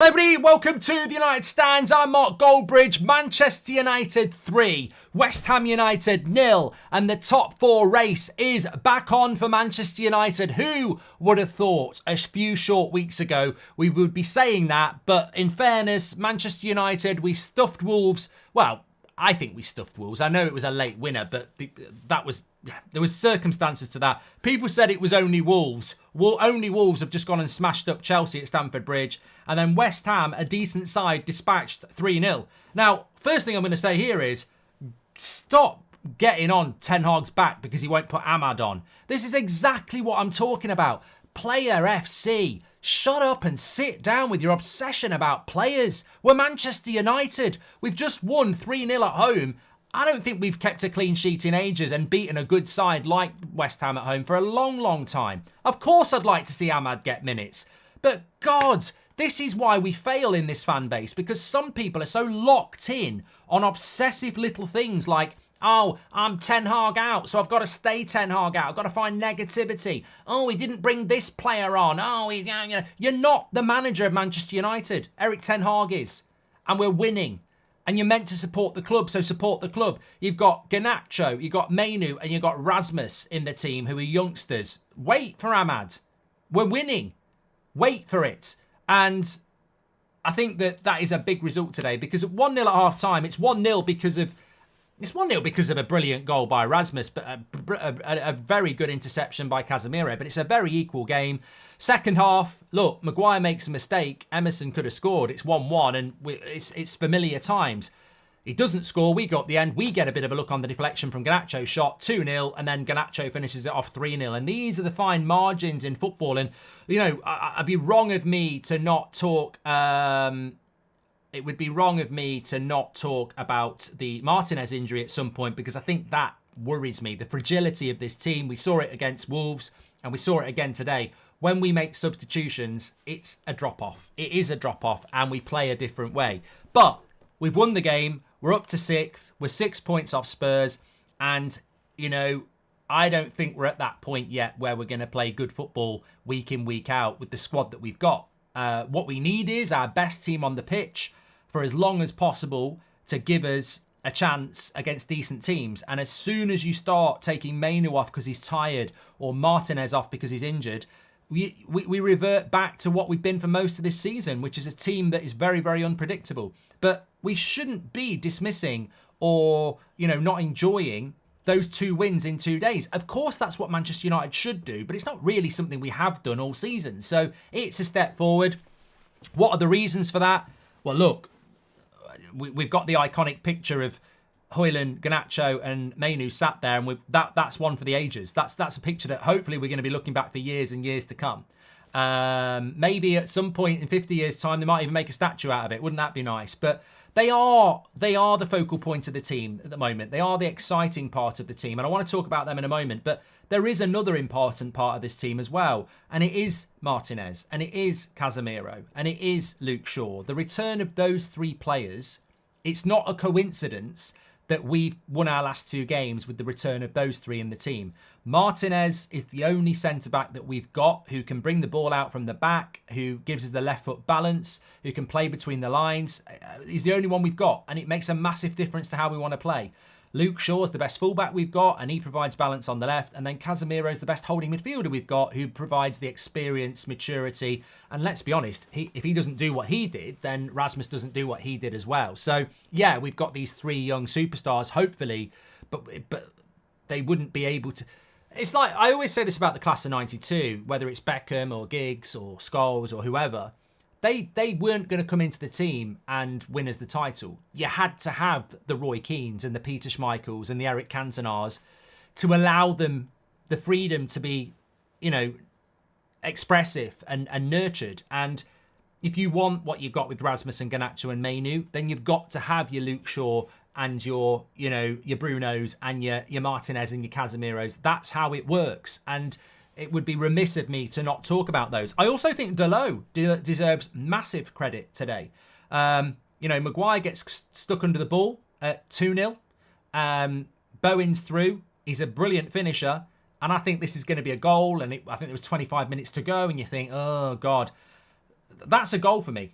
Hello everybody, welcome to the United Stands. I'm Mark Goldbridge. Manchester United 3, West Ham United 0, and the top four race is back on for Manchester United. Who would have thought a few short weeks ago we would be saying that? But in fairness, Manchester United, we stuffed Wolves. Well, I think we stuffed Wolves. I know it was a late winner, but there was circumstances to that. People said it was only Wolves. Only Wolves have just gone and smashed up Chelsea at Stamford Bridge. And then West Ham, a decent side, dispatched 3-0. Now, first thing I'm going to say here is stop getting on Ten Hag's back because he won't put Ahmad on. This is exactly what I'm talking about. Player FC. Shut up and sit down with your obsession about players. We're Manchester United. We've just won 3-0 at home. I don't think we've kept a clean sheet in ages and beaten a good side like West Ham at home for a long, long time. Of course I'd like to see Ahmad get minutes. But God, this is why we fail in this fan base, because some people are so locked in on obsessive little things like, oh, I'm Ten Hag out, so I've got to stay Ten Hag out. I've got to find negativity. Oh, he didn't bring this player on. Oh, you're not the manager of Manchester United. Eric Ten Hag is. And we're winning. And you're meant to support the club, so support the club. You've got GARNACHO, you've got Mainoo, and you've got Rasmus in the team who are youngsters. Wait for Ahmad. We're winning. Wait for it. And I think that is a big result today, because at 1-0 at half-time, it's 1-0 because of a brilliant goal by Rasmus, but a very good interception by Casemiro. But it's a very equal game. Second half, look, Maguire makes a mistake. Emerson could have scored. It's 1-1, and it's familiar times. He doesn't score. We got the end. We get a bit of a look on the deflection from Garnacho shot, 2-0, and then Garnacho finishes it off 3-0. And these are the fine margins in football. And, you know, I'd be wrong of me to not talk... It would be wrong of me to not talk about the Martinez injury at some point, because I think that worries me. The fragility of this team. We saw it against Wolves and we saw it again today. When we make substitutions, it's a drop-off. It is a drop-off and we play a different way. But we've won the game. We're up to 6th. We're 6 points off Spurs. And, you know, I don't think we're at that point yet where we're going to play good football week in, week out with the squad that we've got. What we need is our best team on the pitch for as long as possible to give us a chance against decent teams. And as soon as you start taking Mainoo off because he's tired or Martinez off because he's injured, we revert back to what we've been for most of this season, which is a team that is very, very unpredictable. But we shouldn't be dismissing or, you know, not enjoying those 2 wins in 2 days. Of course, that's what Manchester United should do, but it's not really something we have done all season. So it's a step forward. What are the reasons for that? Well, look, we've got the iconic picture of Højlund, Garnacho and Mainoo sat there, and that's one for the ages. That's a picture that hopefully we're going to be looking back for years and years to come. Maybe at some point in 50 years' time, they might even make a statue out of it. Wouldn't that be nice? But they are the focal point of the team at the moment. They are the exciting part of the team. And I want to talk about them in a moment. But there is another important part of this team as well. And it is Martinez. And it is Casemiro. And it is Luke Shaw. The return of those 3 players, it's not a coincidence that we've won our last 2 games with the return of those 3 in the team. Martinez is the only centre-back that we've got who can bring the ball out from the back, who gives us the left foot balance, who can play between the lines. He's the only one we've got, and it makes a massive difference to how we want to play. Luke Shaw's the best fullback we've got, and he provides balance on the left. And then Casemiro's the best holding midfielder we've got, who provides the experience, maturity. And let's be honest, if he doesn't do what he did, then Rasmus doesn't do what he did as well. So, yeah, we've got these 3 young superstars, hopefully, but they wouldn't be able to... It's like, I always say this about the class of 92, whether it's Beckham or Giggs or Scholes or whoever, they weren't going to come into the team and win us the title. You had to have the Roy Keanes and the Peter Schmeichels and the Eric Cantonars to allow them the freedom to be, you know, expressive and nurtured. And if you want what you've got with Rasmus and Garnacho and Mainoo, then you've got to have your Luke Shaw and your, you know, your Brunos and your Martinez and your Casemiros. That's how it works. And it would be remiss of me to not talk about those. I also think Dalot deserves massive credit today. You know, Maguire gets stuck under the ball at 2-0. Bowen's through. He's a brilliant finisher. And I think this is going to be a goal. And I think there was 25 minutes to go. And you think, oh, God, that's a goal for me.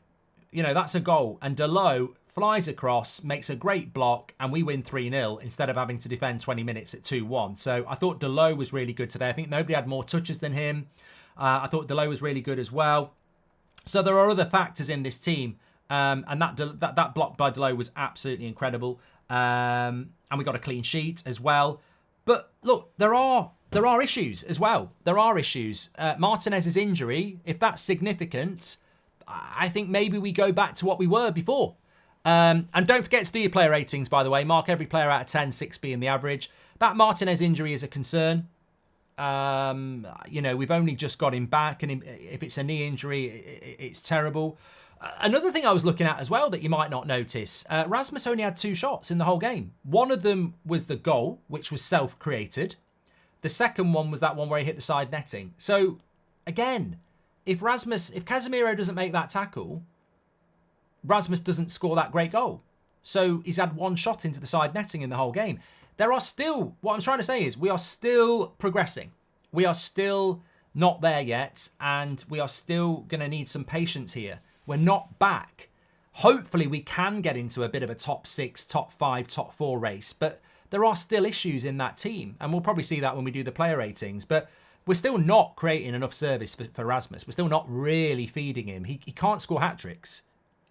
you know, that's a goal. And Delo flies across, makes a great block, and we win 3-0 instead of having to defend 20 minutes at 2-1. So I thought Delo was really good today. I think nobody had more touches than him. I thought Delo was really good as well. So there are other factors in this team. And that block by Delo was absolutely incredible. And we got a clean sheet as well. But look, there are issues as well. There are issues. Martinez's injury, if that's significant, I think maybe we go back to what we were before. And don't forget to do your player ratings, by the way. Mark every player out of 10, 6 being the average. That Martinez injury is a concern. You know, we've only just got him back, and if it's a knee injury, it's terrible. Another thing I was looking at as well that you might not notice, Rasmus only had 2 shots in the whole game. One of them was the goal, which was self-created. The second one was that one where he hit the side netting. So, again, if Casemiro doesn't make that tackle, Rasmus doesn't score that great goal. So he's had 1 shot into the side netting in the whole game. There are still, what I'm trying to say is we are still progressing. We are still not there yet, and we are still going to need some patience here. We're not back. Hopefully we can get into a bit of a top 6, top 5, top 4 race, but there are still issues in that team, and we'll probably see that when we do the player ratings, but we're still not creating enough service for Rasmus. We're still not really feeding him. He can't score hat-tricks.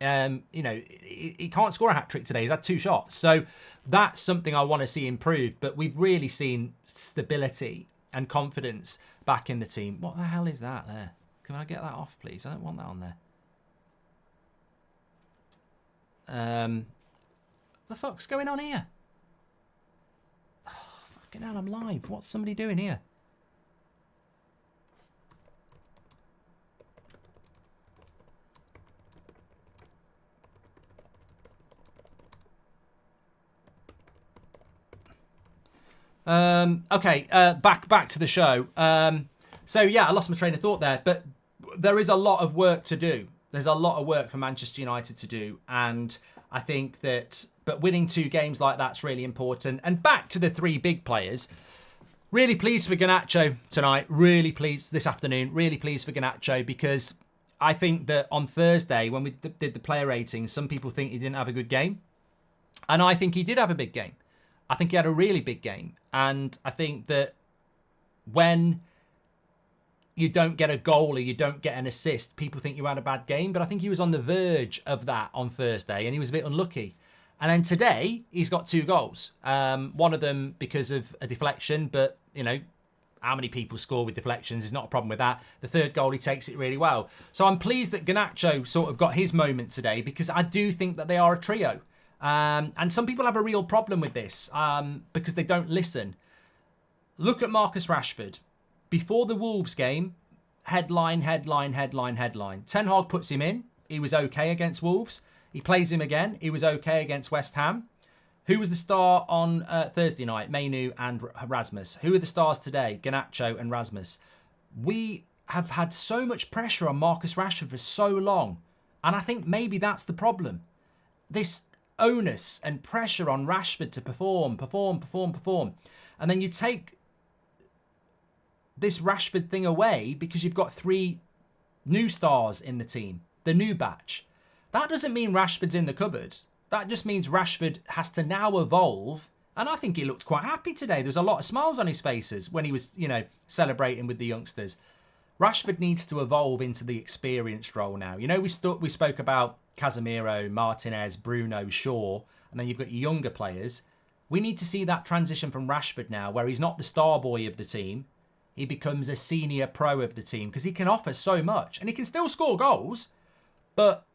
You know, he can't score a hat-trick today. He's had 2 shots. So that's something I want to see improved, but we've really seen stability and confidence back in the team. What the hell is that there? Can I get that off, please? I don't want that on there. The fuck's going on here? Oh, fucking hell, I'm live. What's somebody doing here? Okay, back to the show. So yeah, I lost my train of thought there, but there is a lot of work to do. There's a lot of work for Manchester United to do, and I think that, but winning 2 games like that's really important. And back to the 3 big players. Really pleased for Garnacho tonight. Really pleased this afternoon. Really pleased for Garnacho, because I think that on Thursday when we did the player ratings, some people think he didn't have a good game, and I think he did have a big game. I think he had a really big game, and I think that when you don't get a goal or you don't get an assist, people think you had a bad game, but I think he was on the verge of that on Thursday, and he was a bit unlucky. And then today, he's got 2 goals. One of them because of a deflection, but, you know, how many people score with deflections is not a problem with that. The 3rd goal, he takes it really well. So I'm pleased that Garnacho sort of got his moment today, because I do think that they are a trio. And some people have a real problem with this because they don't listen. Look at Marcus Rashford. Before the Wolves game, headline. Ten Hag puts him in. He was okay against Wolves. He plays him again. He was okay against West Ham. Who was the star on Thursday night? Mainoo and Rasmus. Who are the stars today? Garnacho and Rasmus. We have had so much pressure on Marcus Rashford for so long. And I think maybe that's the problem. This onus and pressure on Rashford to perform. And then you take this Rashford thing away because you've got 3 new stars in the team, the new batch. That doesn't mean Rashford's in the cupboard. That just means Rashford has to now evolve. And I think he looked quite happy today. There's a lot of smiles on his faces when he was, you know, celebrating with the youngsters. Rashford needs to evolve into the experienced role now. You know, we spoke about Casemiro, Martinez, Bruno, Shaw, and then you've got your younger players. We need to see that transition from Rashford now, where he's not the star boy of the team. He becomes a senior pro of the team, because he can offer so much, and he can still score goals, but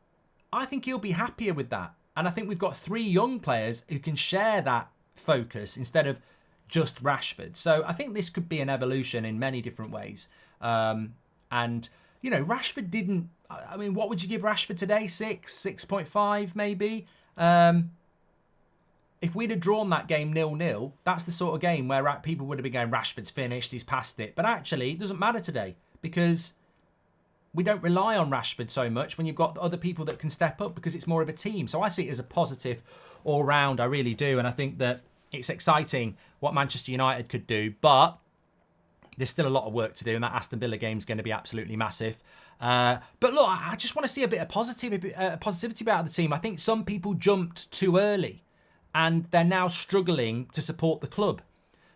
I think he'll be happier with that. And I think we've got 3 young players who can share that focus instead of just Rashford. So I think this could be an evolution in many different ways. And, you know, Rashford didn't... I mean, what would you give Rashford today? 6, 6.5 maybe? If we'd have drawn that game 0-0, that's the sort of game where people would have been going, Rashford's finished, he's past it. But actually, it doesn't matter today, because we don't rely on Rashford so much when you've got other people that can step up, because it's more of a team. So I see it as a positive all round, I really do. And I think that it's exciting what Manchester United could do. But There's still a lot of work to do, and that Aston Villa game is going to be absolutely massive. But look, I just want to see a bit of positivity about the team. I think some people jumped too early, and they're now struggling to support the club.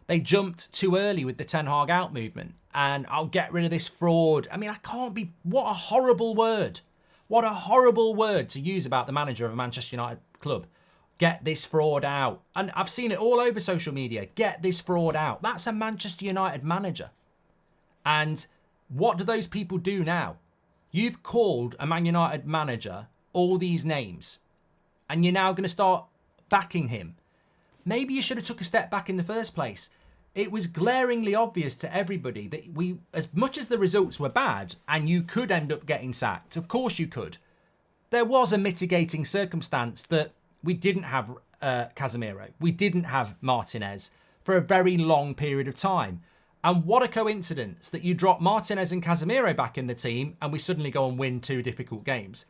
They jumped too early with the Ten Hag out movement, and I'll get rid of this fraud. I mean, I can't be... What a horrible word. What a horrible word to use about the manager of a Manchester United club. Get this fraud out. And I've seen it all over social media. Get this fraud out. That's a Manchester United manager. And what do those people do now? You've called a Man United manager all these names, and you're now going to start backing him. Maybe you should have took a step back in the first place. It was glaringly obvious to everybody that as much as the results were bad and you could end up getting sacked, of course you could, there was a mitigating circumstance that we didn't have Casemiro. We didn't have Martinez for a very long period of time. And what a coincidence that you drop Martinez and Casemiro back in the team and we suddenly go and win 2 difficult games.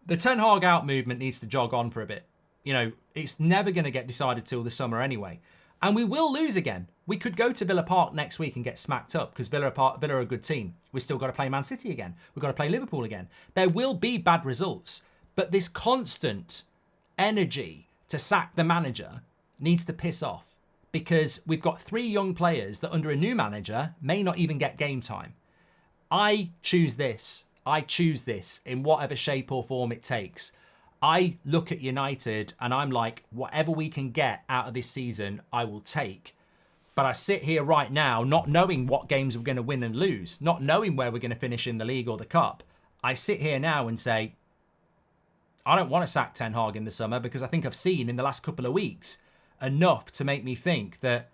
The Ten Hag out movement needs to jog on for a bit. You know, it's never going to get decided till the summer anyway. And we will lose again. We could go to Villa Park next week and get smacked up because Villa are a good team. We've still got to play Man City again. We've got to play Liverpool again. There will be bad results. But this constant energy to sack the manager needs to piss off, because we've got 3 young players that under a new manager may not even get game time. I choose this. I choose this in whatever shape or form it takes. I look at United and I'm like, whatever we can get out of this season, I will take. But I sit here right now not knowing what games we're going to win and lose, not knowing where we're going to finish in the league or the cup. I sit here now and say, I don't want to sack Ten Hag in the summer, because I think I've seen in the last couple of weeks enough to make me think that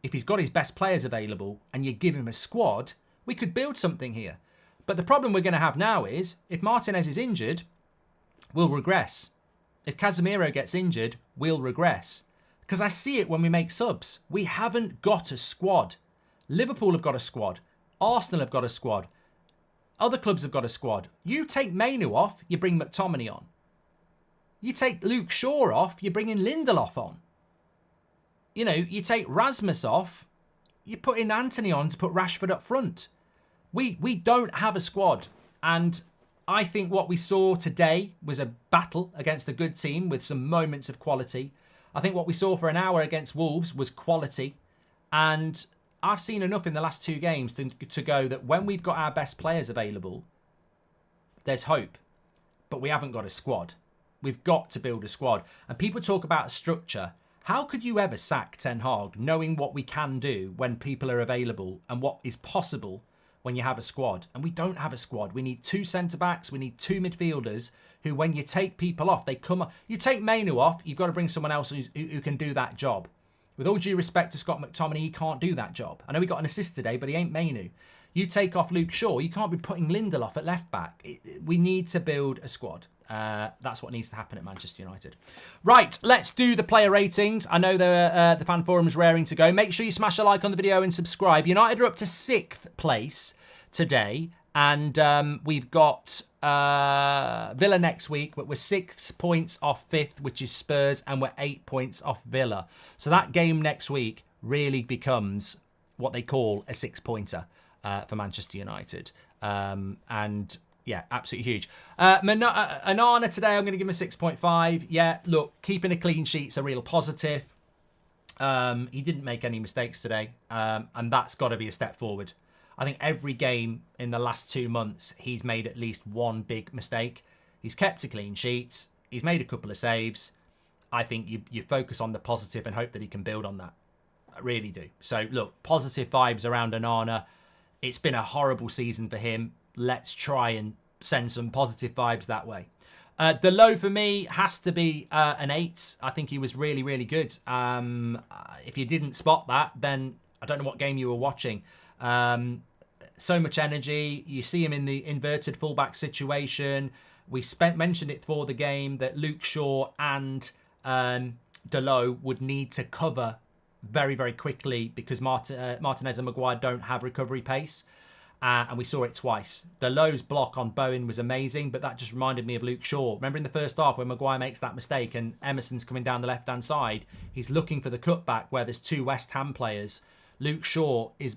if he's got his best players available and you give him a squad, we could build something here. But the problem we're going to have now is if Martinez is injured, we'll regress. If Casemiro gets injured, we'll regress. Because I see it when we make subs. We haven't got a squad. Liverpool have got a squad. Arsenal have got a squad. Other clubs have got a squad. You take Mainu off, you bring McTominay on. You take Luke Shaw off, you bring in Lindelof on. You know, you take Rasmus off, you put in Anthony on to put Rashford up front. We don't have a squad. And I think what we saw today was a battle against a good team with some moments of quality. I think what we saw for an hour against Wolves was quality. And I've seen enough in the last 2 games to go that when we've got our best players available, there's hope. But we haven't got a squad. We've got to build a squad. And people talk about structure. How could you ever sack Ten Hag knowing what we can do when people are available and what is possible when you have a squad? And we don't have a squad. We need 2 centre-backs. We need 2 midfielders who, when you take people off, they come up. You take Mainu off, you've got to bring someone else who can do that job. With all due respect to Scott McTominay, he can't do that job. I know he got an assist today, but he ain't Mainu. You take off Luke Shaw, you can't be putting Lindelof at left back. We need to build a squad. That's what needs to happen at Manchester United. Right, let's do the player ratings. I know the fan forum is raring to go. Make sure you smash a like on the video and subscribe. United are up to 6th place today, and we've got Villa next week, but we're 6 points off 5th, which is Spurs, and we're 8 points off Villa. So that game next week really becomes what they call a 6-pointer for Manchester United. And yeah, absolutely huge. Anana today, I'm going to give him a 6.5. Yeah, look, keeping a clean sheet's a real positive. He didn't make any mistakes today, and that's got to be a step forward. I think every game in the last 2 months, he's made at least 1 big mistake. He's kept a clean sheet. He's made a couple of saves. I think you focus on the positive and hope that he can build on that. I really do. So, look, positive vibes around Anana. It's been a horrible season for him. Let's try and send some positive vibes that way. The low for me has to be an 8. I think he was really, really good. If you didn't spot that, then I don't know what game you were watching. So much energy. You see him in the inverted fullback situation. We mentioned it for the game that Luke Shaw and Dalot would need to cover very, very quickly because Martinez and Maguire don't have recovery pace. And we saw it twice. Dalot's block on Bowen was amazing, but that just reminded me of Luke Shaw. Remember in the first half when Maguire makes that mistake and Emerson's coming down the left-hand side, he's looking for the cutback where there's 2 West Ham players. Luke Shaw is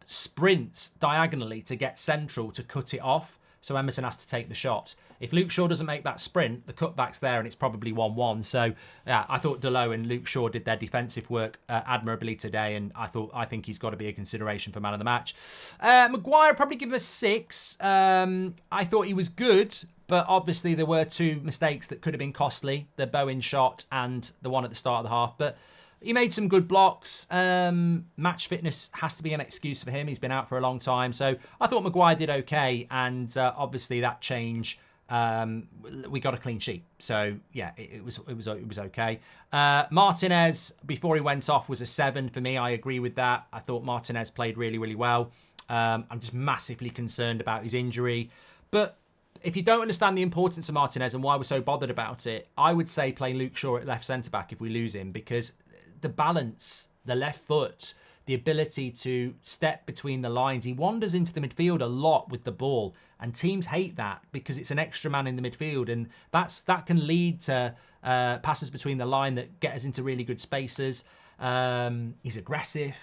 sprints diagonally to get central to cut it off. So Emerson has to take the shot. If Luke Shaw doesn't make that sprint, the cutback's there and it's probably 1-1. So yeah, I thought Delo and Luke Shaw did their defensive work admirably today, and I think he's got to be a consideration for man of the match. Maguire, probably give him a 6. I thought he was good, but obviously there were 2 mistakes that could have been costly: the Bowen shot and the one at the start of the half. But he made some good blocks. Match fitness has to be an excuse for him. He's been out for a long time. So I thought Maguire did okay. And obviously that change, we got a clean sheet. So yeah, it was okay. Martinez, before he went off, was a 7 for me. I agree with that. I thought Martinez played really, really well. I'm just massively concerned about his injury. But if you don't understand the importance of Martinez and why we're so bothered about it, I would say play Luke Shaw at left centre-back if we lose him, because the balance, the left foot, the ability to step between the lines. He wanders into the midfield a lot with the ball, and teams hate that because it's an extra man in the midfield, and that can lead to passes between the line that get us into really good spaces. He's aggressive.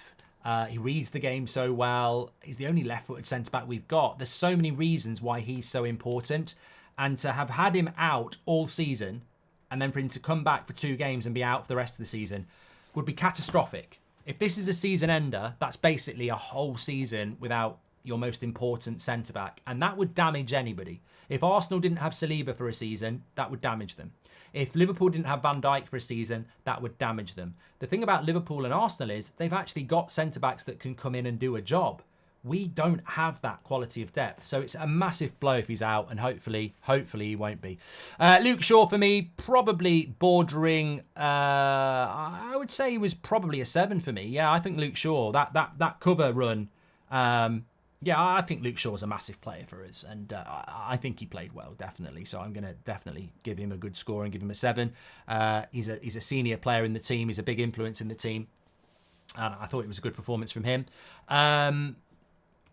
He reads the game so well. He's the only left-footed centre-back we've got. There's so many reasons why he's so important, and to have had him out all season and then for him to come back for 2 games and be out for the rest of the season would be catastrophic. If this is a season ender, that's basically a whole season without your most important centre-back, and that would damage anybody. If Arsenal didn't have Saliba for a season, that would damage them. If Liverpool didn't have Van Dijk for a season, that would damage them. The thing about Liverpool and Arsenal is they've actually got centre-backs that can come in and do a job. We don't have that quality of depth. So it's a massive blow if he's out, and hopefully he won't be. Luke Shaw, for me, probably bordering, I would say he was probably a 7 for me. Yeah, I think Luke Shaw, that cover run, yeah, I think Luke Shaw's a massive player for us, and I think he played well, definitely. So I'm going to definitely give him a good score and give him a 7. He's a senior player in the team. He's a big influence in the team, and I thought it was a good performance from him.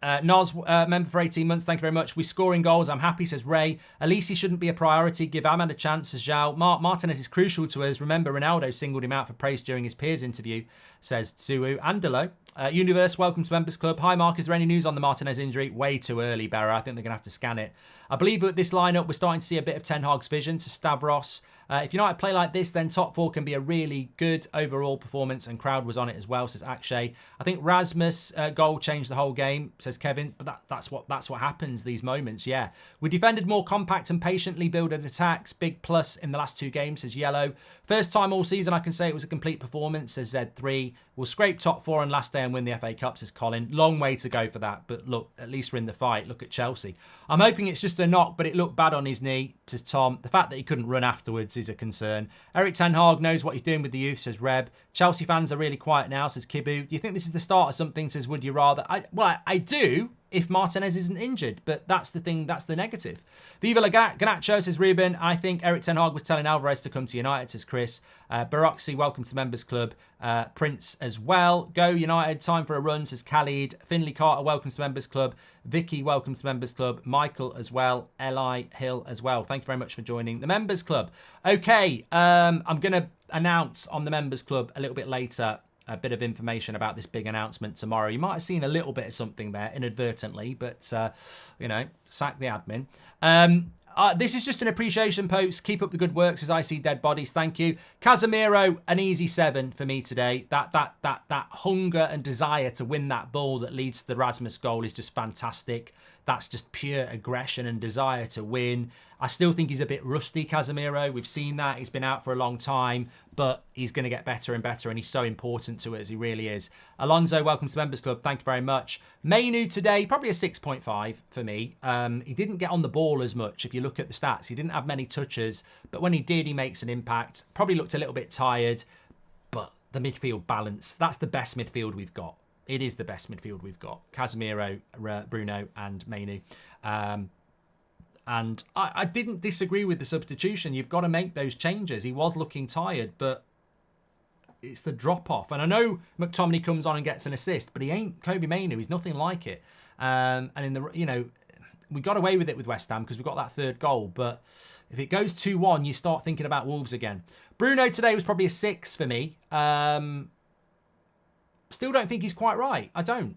Noz, member for 18 months, thank you very much. We're scoring goals, I'm happy, says Ray. Elise shouldn't be a priority, give Ahmad a chance, says Zhao. Martinez is crucial to us. Remember, Ronaldo singled him out for praise during his peers interview, says Tsuwu. Andelo, Universe, welcome to Members Club. Hi Mark, is there any news on the Martinez injury? Way too early, Barra. I think they're going to have to scan it. I believe with this lineup, we're starting to see a bit of Ten Hag's vision, to Stavros. If United play like this, then top 4 can be a really good overall performance, and crowd was on it as well, says Akshay. I think Rasmus' goal changed the whole game, says Kevin, but that's what happens, these moments, yeah. We defended more compact and patiently builded attacks, big plus in the last 2 games, says Yellow. First time all season I can say it was a complete performance, says Z3. We'll scrape top 4 on last day and win the FA Cup, says Colin. Long way to go for that, but look, at least we're in the fight. Look at Chelsea. I'm hoping it's just a knock, but it looked bad on his knee, says Tom. The fact that he couldn't run afterwards is a concern. Eric Ten Hag knows what he's doing with the youth, says Reb. Chelsea fans are really quiet now, says Kibu. Do you think this is the start of something, says Would You Rather? I do, if Martinez isn't injured, but that's the thing, that's the negative. Viva la Garnacho, says Ruben. I think Eric Ten Hag was telling Alvarez to come to United, says Chris. Baroxy, welcome to Members Club. Prince as well. Go United, time for a run, says Khalid. Finley Carter, welcome to Members Club. Vicky, welcome to Members Club. Michael as well. Li Hill as well. Thank you very much for joining the Members Club. Okay, I'm going to announce on the Members Club a little bit later a bit of information about this big announcement tomorrow. You might have seen a little bit of something there inadvertently, but, sack the admin. This is just an appreciation post. Keep up the good work, says I See Dead Bodies. Thank you. Casemiro, an easy 7 for me today. That hunger and desire to win that ball that leads to the Rasmus goal is just fantastic. That's just pure aggression and desire to win. I still think he's a bit rusty, Casemiro. We've seen that. He's been out for a long time, but he's going to get better and better, and he's so important to us. He really is. Alonso, welcome to Members Club. Thank you very much. Mainu today, probably a 6.5 for me. He didn't get on the ball as much if you look at the stats. He didn't have many touches, but when he did, he makes an impact. Probably looked a little bit tired, but the midfield balance, that's the best midfield we've got. It is the best midfield we've got. Casemiro, Bruno and Mainu. And I didn't disagree with the substitution. You've got to make those changes. He was looking tired, but it's the drop-off. And I know McTominay comes on and gets an assist, but he ain't Kobe Mainu. He's nothing like it. And in the, we got away with it with West Ham because we got that 3rd goal. But if it goes 2-1, you start thinking about Wolves again. Bruno today was probably a 6 for me. Still don't think he's quite right. I don't.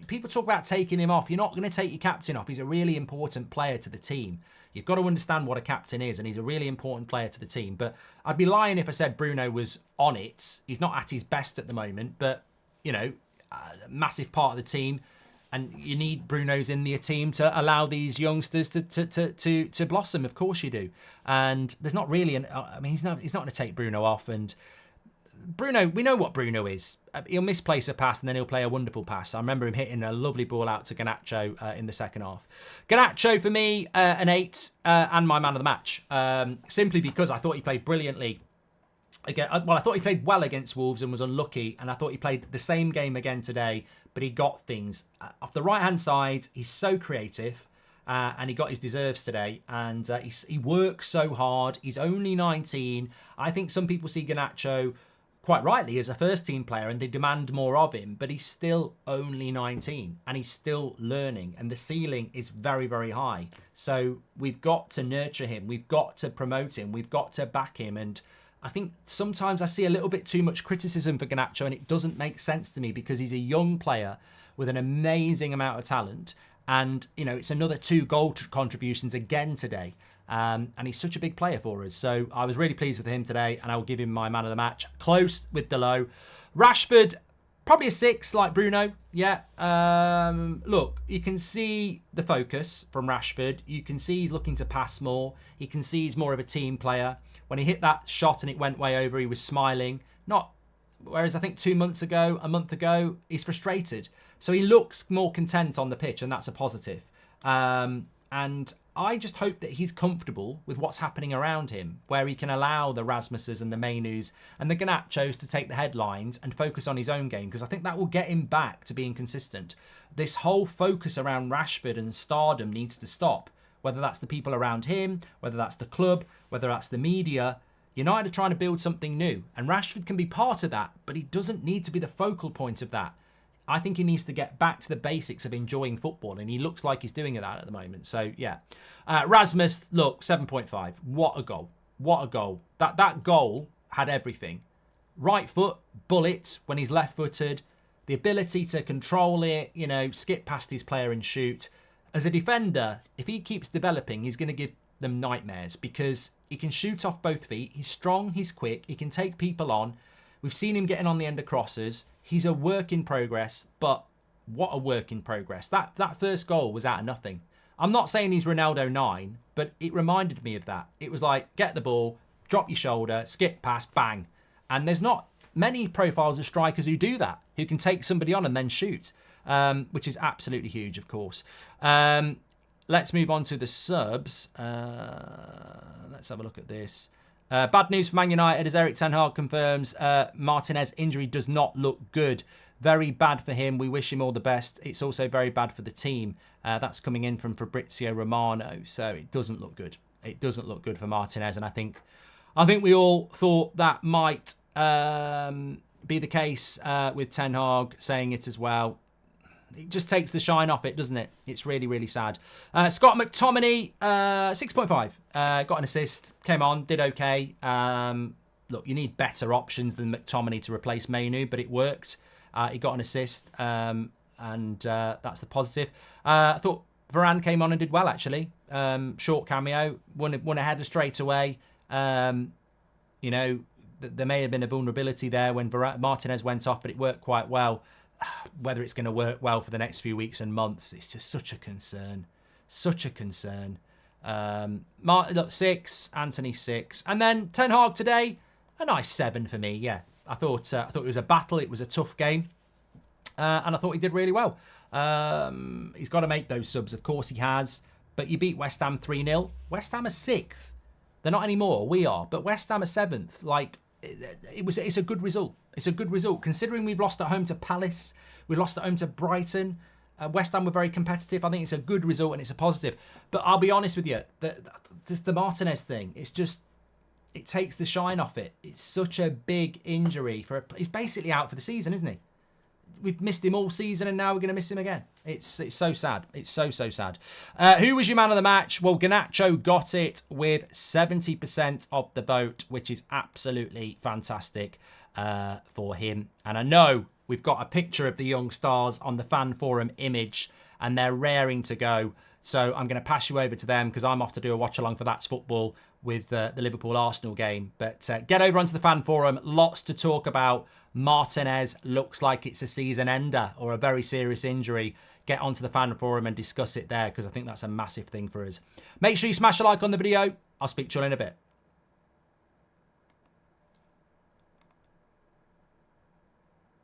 People talk about taking him off. You're not going to take your captain off. He's a really important player to the team. You've got to understand what a captain is, and he's a really important player to the team. But I'd be lying if I said Bruno was on it. He's not at his best at the moment, but, you know, massive part of the team. And you need Bruno's in your team to allow these youngsters to blossom. Of course you do. And there's not really I mean, he's not going to take Bruno off. And Bruno, we know what Bruno is. He'll misplace a pass and then he'll play a wonderful pass. I remember him hitting a lovely ball out to Garnacho in the second half. Garnacho, for me, an 8 and my man of the match. Simply because I thought he played brilliantly. Again, well, I thought he played well against Wolves and was unlucky. And I thought he played the same game again today, but he got things. Off the right-hand side, he's so creative. And he got his deserves today. And he works so hard. He's only 19. I think some people see Garnacho quite rightly as a first team player and they demand more of him, but he's still only 19 and he's still learning and the ceiling is very, very high. So we've got to nurture him. We've got to promote him. We've got to back him. And I think sometimes I see a little bit too much criticism for Garnacho and it doesn't make sense to me because he's a young player with an amazing amount of talent. And, you know, it's another 2 goal contributions again today. And he's such a big player for us. So I was really pleased with him today and I will give him my man of the match. Close with the low. Rashford, probably a 6 like Bruno. Yeah. Look, you can see the focus from Rashford. You can see he's looking to pass more. You can see he's more of a team player. When he hit that shot and it went way over, he was smiling. Whereas I think 2 months ago, a month ago, he's frustrated. So he looks more content on the pitch and that's a positive. And I just hope that he's comfortable with what's happening around him, where he can allow the Rasmuses and the Mainus and the Garnachos to take the headlines and focus on his own game, because I think that will get him back to being consistent. This whole focus around Rashford and stardom needs to stop, whether that's the people around him, whether that's the club, whether that's the media. United are trying to build something new, and Rashford can be part of that, but he doesn't need to be the focal point of that. I think he needs to get back to the basics of enjoying football, and he looks like he's doing that at the moment. So, yeah. Rasmus, look, 7.5. What a goal. What a goal. That goal had everything. Right foot, bullet when he's left-footed, the ability to control it, you know, skip past his player and shoot. As a defender, if he keeps developing, he's going to give them nightmares because he can shoot off both feet. He's strong, he's quick, he can take people on. We've seen him getting on the end of crosses. He's a work in progress, but what a work in progress. That first goal was out of nothing. I'm not saying he's Ronaldo 9, but it reminded me of that. It was like, get the ball, drop your shoulder, skip pass, bang. And there's not many profiles of strikers who do that, who can take somebody on and then shoot, which is absolutely huge, of course. Let's move on to the subs. Let's have a look at this. Bad news for Man United as Erik Ten Hag confirms Martinez injury does not look good. Very bad for him. We wish him all the best. It's also very bad for the team. That's coming in from Fabrizio Romano. So it doesn't look good. It doesn't look good for Martinez. And I think we all thought that might be the case with Ten Hag saying it as well. It just takes the shine off it, doesn't it? It's really, really sad. Scott McTominay, 6.5. Got an assist, came on, did okay. Look, you need better options than McTominay to replace Mainu, but it worked. He got an assist, and that's the positive. I thought Varane came on and did well, actually. Short cameo, won a header straight away. You know, there may have been a vulnerability there when Martinez went off, but it worked quite well. Whether it's going to work well for the next few weeks and months, it's just such a concern. Such a concern. Look, 6, Anthony 6. And then Ten Hag today, a nice 7 for me, yeah. I thought it was a battle, it was a tough game. And I thought he did really well. He's got to make those subs, of course he has. But you beat West Ham 3-0. West Ham are 6th. They're not anymore, we are. But West Ham are 7th. Like, it's a good result. It's a good result considering we've lost at home to Palace, we lost at home to Brighton. West Ham were very competitive. I think it's a good result and it's a positive. But I'll be honest with you, the Martinez thing, it's just, it takes the shine off it. It's such a big injury he's basically out for the season, isn't he? we've missed him all season and now we're going to miss him again. It's so sad. It's so sad. Who was your man of the match? Well, Garnacho got it with 70% of the vote, which is absolutely fantastic for him. And I know we've got a picture of the young stars on the fan forum image and they're raring to go. So I'm going to pass you over to them because I'm off to do a watch along for That's Football with the Liverpool-Arsenal game. But get over onto the fan forum. Lots to talk about. Martinez looks like it's a season ender or a very serious injury. Get onto the fan forum and discuss it there because I think that's a massive thing for us. Make sure you smash a like on the video. I'll speak to you in a bit.